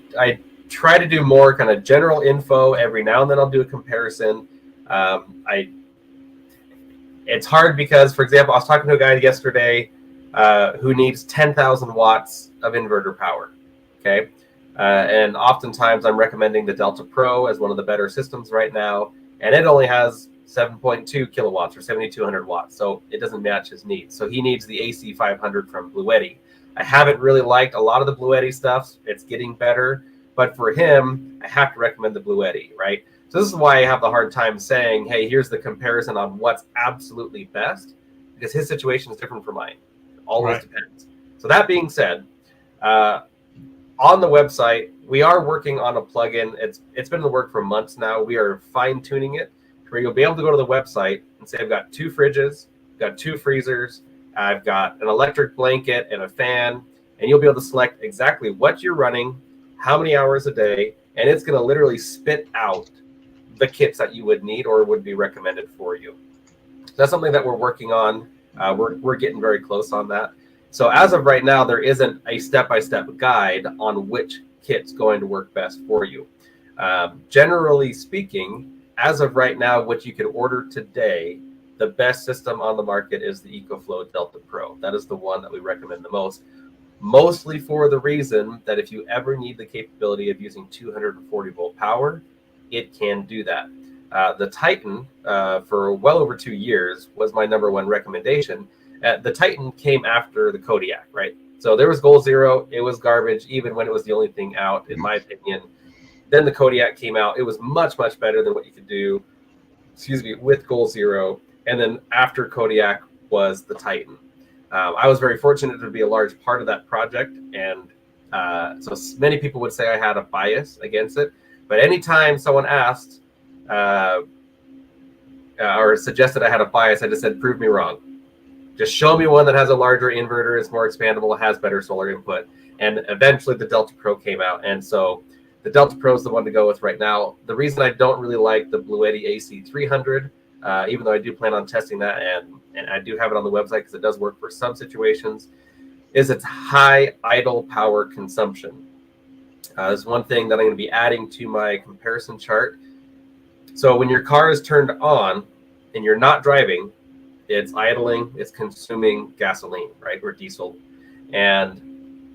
[SPEAKER 2] try to do more kind of general info. Every now and then I'll do a comparison. It's hard because, for example, I was talking to a guy yesterday who needs 10,000 watts of inverter power. Okay. And oftentimes I'm recommending the Delta Pro as one of the better systems right now. And it only has 7.2 kilowatts or 7,200 watts. So it doesn't match his needs. So he needs the AC 500 from Bluetti. I haven't really liked a lot of the Bluetti stuff. It's getting better. But for him, I have to recommend the Bluetti, right? So this is why I have the hard time saying, hey, here's the comparison on what's absolutely best, because his situation is different from mine. It always depends. So that being said, on the website, we are working on a plugin. It's been in the work for months now. We are fine-tuning it where you'll be able to go to the website and say, I've got 2 fridges, I've got 2 freezers, I've got an electric blanket and a fan, and you'll be able to select exactly what you're running, how many hours a day, and it's going to literally spit out the kits that you would need or would be recommended for you. That's something that we're working on. We're getting very close on that. So as of right now, there isn't a step-by-step guide on which kit's going to work best for you. Generally speaking, as of right now, what you could order today, the best system on the market is the EcoFlow Delta Pro. That is the one that we recommend the most, mostly for the reason that if you ever need the capability of using 240 volt power, it can do that. The Titan, for well over 2 years, was my #1 recommendation. The Titan came after the Kodiak, right? So there was Goal Zero. It was garbage, even when it was the only thing out, in my opinion. Then the Kodiak came out. It was much, much better than what you could do, with Goal Zero. And then after Kodiak was the Titan. I was very fortunate to be a large part of that project. And so many people would say I had a bias against it. But anytime someone asked or suggested I had a bias, I just said, prove me wrong. Just show me one that has a larger inverter, is more expandable, has better solar input. And eventually the Delta Pro came out. And so the Delta Pro is the one to go with right now. The reason I don't really like the Bluetti AC 300, even though I do plan on testing that, and I do have it on the website because it does work for some situations, is its high idle power consumption. Is one thing that I'm going to be adding to my comparison chart. So when your car is turned on and you're not driving, it's idling, it's consuming gasoline, right, or diesel. And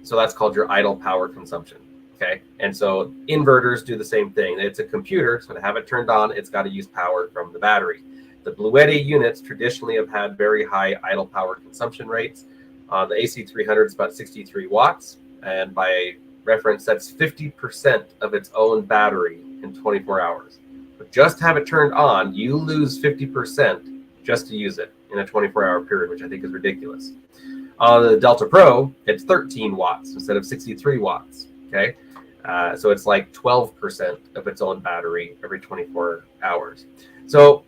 [SPEAKER 2] so that's called your idle power consumption, okay? And so inverters do the same thing. It's a computer, so to have it turned on, it's got to use power from the battery. The Bluetti units traditionally have had very high idle power consumption rates. The AC 300 is about 63 watts, and by reference, that's 50% of its own battery in 24 hours. But just have it turned on, you lose 50% just to use it in a 24-hour period, which I think is ridiculous. On the Delta Pro, it's 13 watts instead of 63 watts, okay? So it's like 12% of its own battery every 24 hours. So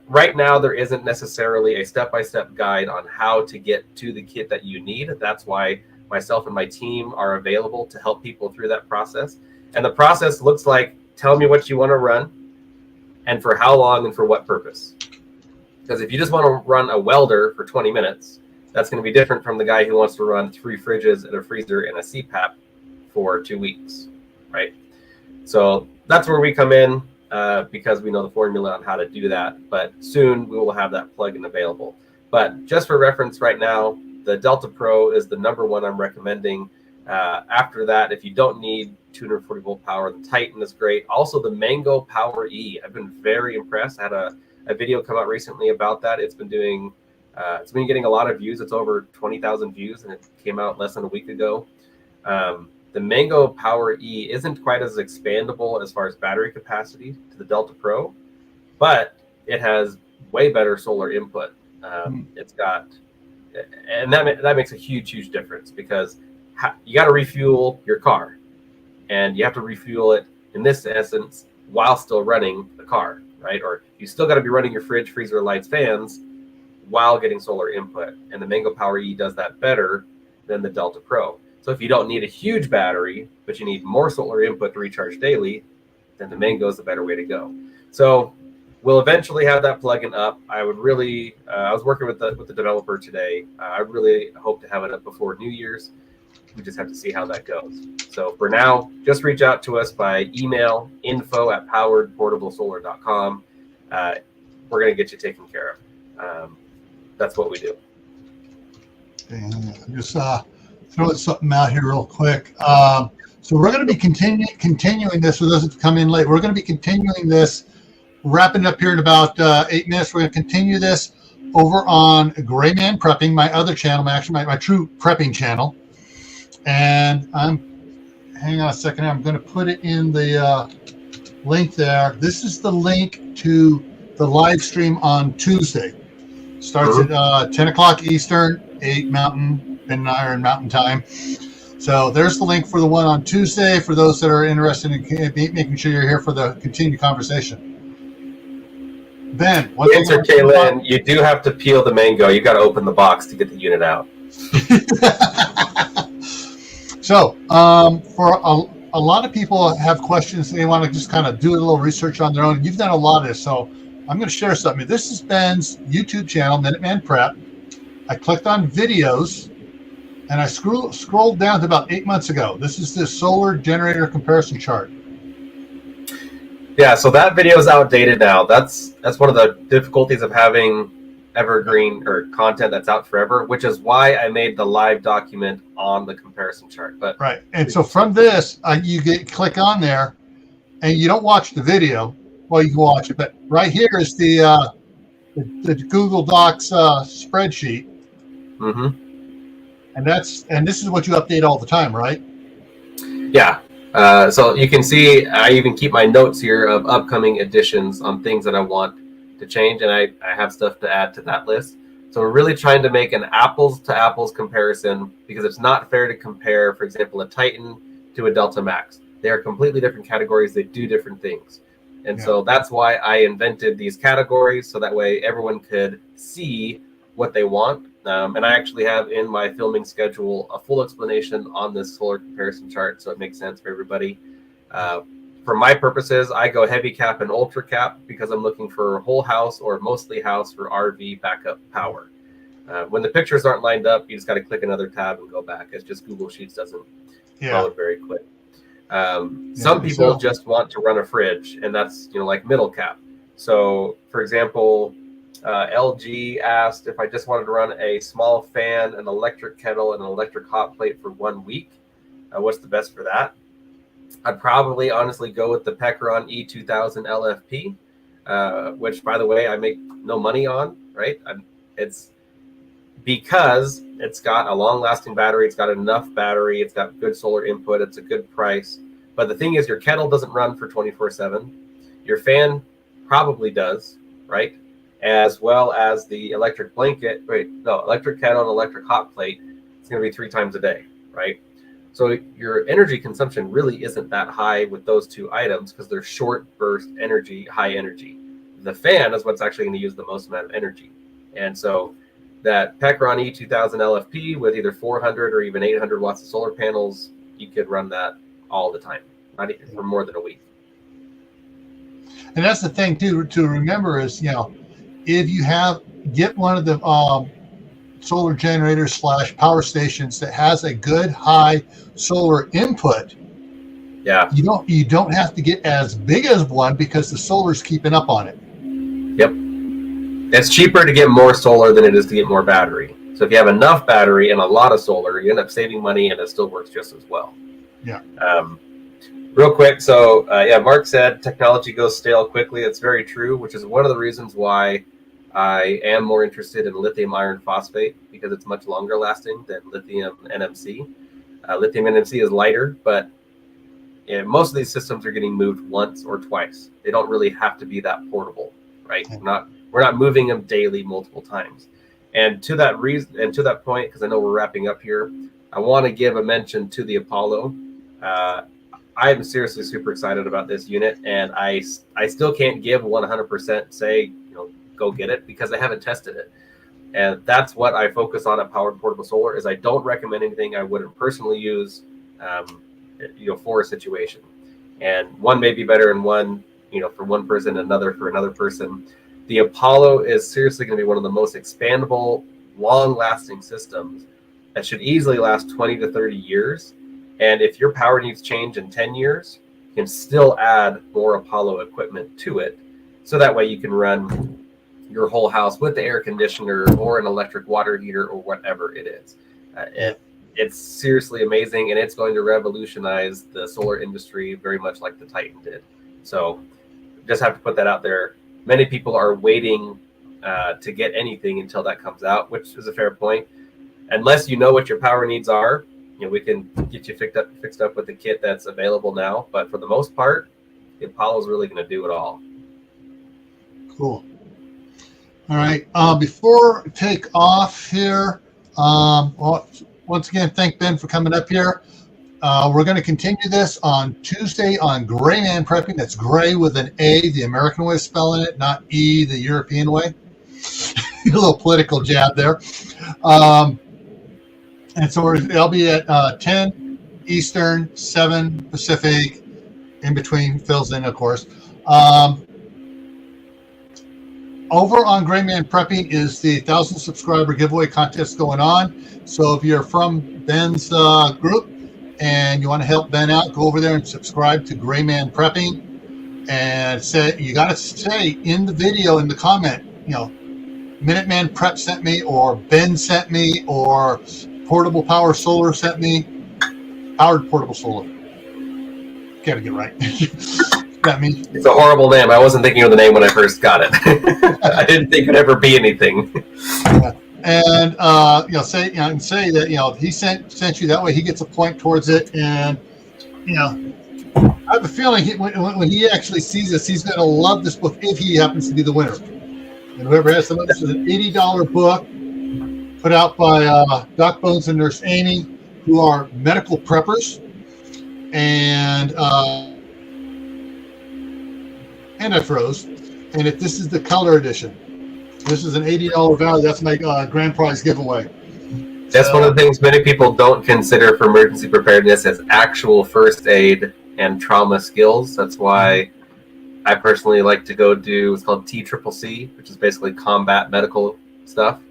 [SPEAKER 2] right now, there isn't necessarily a step-by-step guide on how to get to the kit that you need. That's why myself and my team are available to help people through that process. And the process looks like, tell me what you want to run and for how long and for what purpose. Because if you just want to run a welder for 20 minutes, that's going to be different from the guy who wants to run 3 fridges and a freezer and a CPAP for 2 weeks, right? So that's where we come in because we know the formula on how to do that. But soon we will have that plugin available. But just for reference right now, the Delta Pro is the #1 I'm recommending. After that, if you don't need 240 volt power, the Titan is great. Also, the Mango Power E. I've been very impressed. I had a video come out recently about that. It's been getting a lot of views. It's over 20,000 views, and it came out less than a week ago. The Mango Power E isn't quite as expandable as far as battery capacity to the Delta Pro, but it has way better solar input. It's got, and that makes a huge difference because you got to refuel your car, and you have to refuel it in this essence while still running the car, right? Or you still got to be running your fridge, freezer, lights, fans while getting solar input. And the Mango Power E does that better than the Delta Pro. So if you don't need a huge battery, but you need more solar input to recharge daily, then the Mango is the better way to go. So we'll eventually have that plugin up. I would really, I was working with the developer today. I really hope to have it up before New Year's. We just have to see how that goes. So for now, just reach out to us by email, info@poweredportablesolar.com. We're going to get you taken care of. That's what we do.
[SPEAKER 1] And just throwing something out here real quick. So we're going to be continuing this for those that come in late. We're going to be continuing this, wrapping up here in about 8 minutes. We're going to continue this over on Gray Man Prepping, my other channel, my true prepping channel. And hang on a second. I'm going to put it in the link there. This is the link to the live stream on Tuesday. Starts at 10 o'clock Eastern, 8 Mountain, and Iron Mountain time. So there's the link for the one on Tuesday for those that are interested in making sure you're here for the continued conversation. Ben, what
[SPEAKER 2] answer, Kaylin, you do have to peel the mango. You got to open the box to get the unit out.
[SPEAKER 1] So for a lot of people have questions. They want to just kind of do a little research on their own. You've done a lot of this, so I'm going to share something. This is Ben's YouTube channel, Minuteman Prep. I clicked on videos, and I scrolled down to about 8 months ago. This is the solar generator comparison chart.
[SPEAKER 2] Yeah, so that video is outdated now. That's one of the difficulties of having evergreen or content that's out forever, which is why I made the live document on the comparison chart. But
[SPEAKER 1] right, and so from this, you click on there, and you don't watch the video. Well, you can watch it, but right here is the Google Docs spreadsheet.
[SPEAKER 2] Mm-hmm.
[SPEAKER 1] And this is what you update all the time, right?
[SPEAKER 2] Yeah. So you can see I even keep my notes here of upcoming additions on things that I want to change, and I have stuff to add to that list. So we're really trying to make an apples to apples comparison, because it's not fair to compare, for example, a Titan to a Delta Max. They are completely different categories. They do different things. And so that's why I invented these categories, so that way everyone could see what they want. And I actually have in my filming schedule a full explanation on this solar comparison chart, so it makes sense for everybody. For my purposes, I go heavy cap and ultra cap because I'm looking for whole house or mostly house for RV backup power. When the pictures aren't lined up, you just got to click another tab and go back. It's just Google Sheets doesn't load very quick. Some people just want to run a fridge, and that's like middle cap. So, for example, LG asked if I just wanted to run a small fan, an electric kettle, and an electric hot plate for 1 week. What's the best for that? I'd probably honestly go with the Camppatton E2000 LFP, which, by the way, I make no money on, right? It's because it's got a long-lasting battery, it's got enough battery, it's got good solar input, it's a good price. But the thing is, your kettle doesn't run for 24/7. Your fan probably does, right? As well as the electric blanket, electric kettle and electric hot plate, it's going to be 3 times a day, right? So your energy consumption really isn't that high with those 2 items because they're short burst energy, high energy. The fan is what's actually going to use the most amount of energy. And so that Camppatton E2000 LFP with either 400 or even 800 watts of solar panels, you could run that all the time, not even for more than a week.
[SPEAKER 1] And that's the thing too to remember is, if you get one of the solar generators / power stations that has a good high solar input, you don't have to get as big as one because the solar's keeping up on it.
[SPEAKER 2] Yep. It's cheaper to get more solar than it is to get more battery. So if you have enough battery and a lot of solar, you end up saving money, and it still works just as well.
[SPEAKER 1] Yeah.
[SPEAKER 2] Real quick, so Mark said technology goes stale quickly. It's very true, which is one of the reasons why I am more interested in lithium iron phosphate, because it's much longer lasting than lithium NMC. Lithium NMC is lighter, but most of these systems are getting moved once or twice. They don't really have to be that portable, right? We're not moving them daily multiple times. And to that reason, and to that point, because I know we're wrapping up here, I want to give a mention to the Apollo. I am seriously super excited about this unit, and I still can't give 100% say, go get it, because I haven't tested it. And that's what I focus on at Powered Portable Solar. Is I don't recommend anything I wouldn't personally use, for a situation. And one may be better in one, for one person, another for another person. The Apollo is seriously going to be one of the most expandable, long-lasting systems that should easily last 20 to 30 years. And if your power needs change in 10 years, you can still add more Apollo equipment to it. So that way you can run your whole house with the air conditioner or an electric water heater or whatever it is. It's seriously amazing, and it's going to revolutionize the solar industry very much like the Titan did. So just have to put that out there. Many people are waiting to get anything until that comes out, which is a fair point. Unless you know what your power needs are, we can get you fixed up with the kit that's available now. But for the most part, the Apollo is really going to do it all.
[SPEAKER 1] Cool. All right. Before I take off here, once again, thank Ben for coming up here. We're going to continue this on Tuesday on Gray Man Prepping. That's gray with an A, the American way of spelling it, not E, the European way. A little political jab there. And so I'll be at 10 Eastern, 7 Pacific, in between, fills in, of course. Over on Gray Man Prepping is the 1,000 subscriber giveaway contest going on. So if you're from Ben's group and you want to help Ben out, go over there and subscribe to Gray Man Prepping. And you got to say in the video, in the comment, Minuteman Prep sent me, or Ben sent me, or Portable Power Solar sent me. Powered Portable Solar. Gotta get right. That means
[SPEAKER 2] it's a horrible name. I wasn't thinking of the name when I first got it. I didn't think it'd ever be anything.
[SPEAKER 1] And say that he sent you, that way he gets a point towards it. And I have a feeling when he actually sees this, he's going to love this book if he happens to be the winner. And whoever has the this is an $80 book put out by Doc Bones and Nurse Amy, who are medical preppers. And I froze. And if this is the color edition, this is an $80 value. That's my grand prize giveaway.
[SPEAKER 2] That's one of the things many people don't consider for emergency preparedness as actual first aid and trauma skills. That's why I personally like to go do what's called TCCC, which is basically combat medical stuff.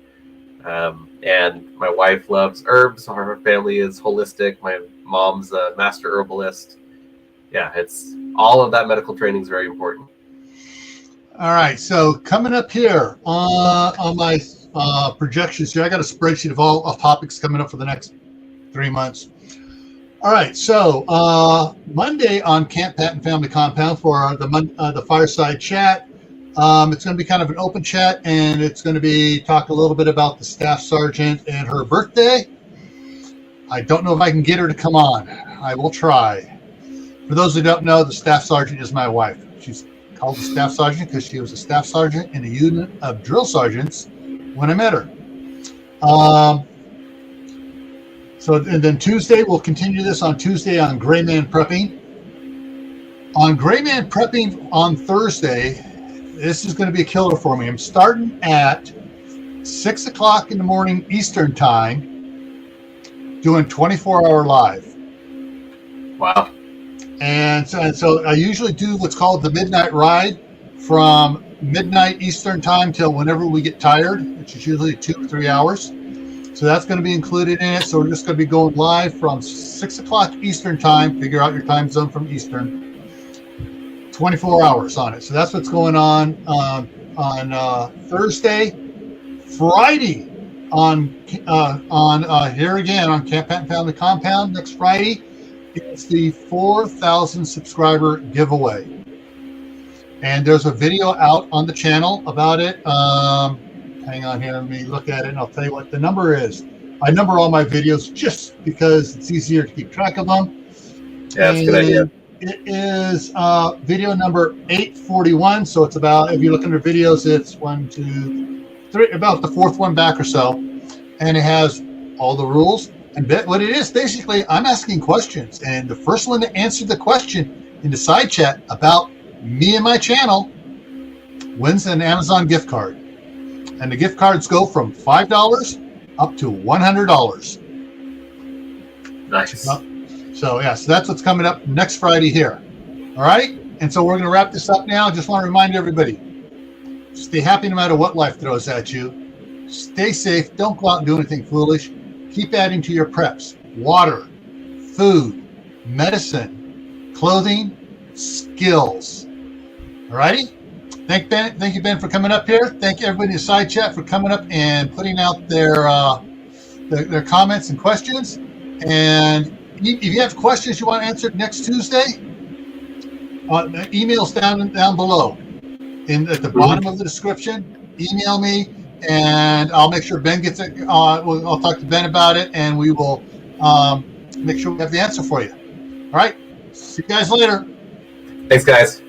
[SPEAKER 2] And my wife loves herbs. Our family is holistic. My mom's a master herbalist. Yeah, it's all of that medical training is very important.
[SPEAKER 1] All right, so coming up here on my projections here, I got a spreadsheet of all of topics coming up for the next 3 months. All right, so Monday on Camppatton Family Compound for the Fireside chat. It's going to be kind of an open chat, and it's going to be talk a little bit about the staff sergeant and her birthday. I don't know if I can get her to come on. I will try. For those who don't know, the staff sergeant is my wife. She's called the staff sergeant because she was a staff sergeant in a unit of drill sergeants when I met her. And then Tuesday, we'll continue this on Tuesday on Gray Man Prepping. On Gray Man Prepping on Thursday, this is going to be a killer for me. I'm starting at 6 o'clock in the morning Eastern time, doing 24-hour live.
[SPEAKER 2] Wow.
[SPEAKER 1] And so I usually do what's called the midnight ride from midnight Eastern time till whenever we get tired, which is usually 2 or 3 hours. So that's going to be included in it. So we're just going to be going live from 6 o'clock Eastern time. Figure out your time zone from Eastern. 24 hours on it. So that's what's going on Thursday. Friday on here again on Camppatton Family Compound next Friday. It's the 4,000 subscriber giveaway. And there's a video out on the channel about it. Hang on here, let me look at it and I'll tell you what the number is. I number all my videos just because it's easier to keep track of them.
[SPEAKER 2] Yeah, that's a good idea.
[SPEAKER 1] It is video number 841. So it's about, if you look under videos, it's 1, 2, 3, about the fourth one back or so. And it has all the rules. And what it is, basically, I'm asking questions. And the first one to answer the question in the side chat about me and my channel wins an Amazon gift card. And the gift cards go from $5 up to $100.
[SPEAKER 2] Nice.
[SPEAKER 1] So that's what's coming up next Friday here. All right. And so we're going to wrap this up now. Just want to remind everybody, stay happy no matter what life throws at you. Stay safe. Don't go out and do anything foolish. Keep adding to your preps. Water, food, medicine, clothing, skills. All righty. Thank you, Ben, for coming up here. Thank you, everybody in the side chat, for coming up and putting out their comments and questions. And if you have questions you want answered next Tuesday, emails down below at the bottom of the description. Email me, and I'll make sure Ben gets it. I'll talk to Ben about it, and we will make sure we have the answer for you. All right. See you guys later.
[SPEAKER 2] Thanks, guys.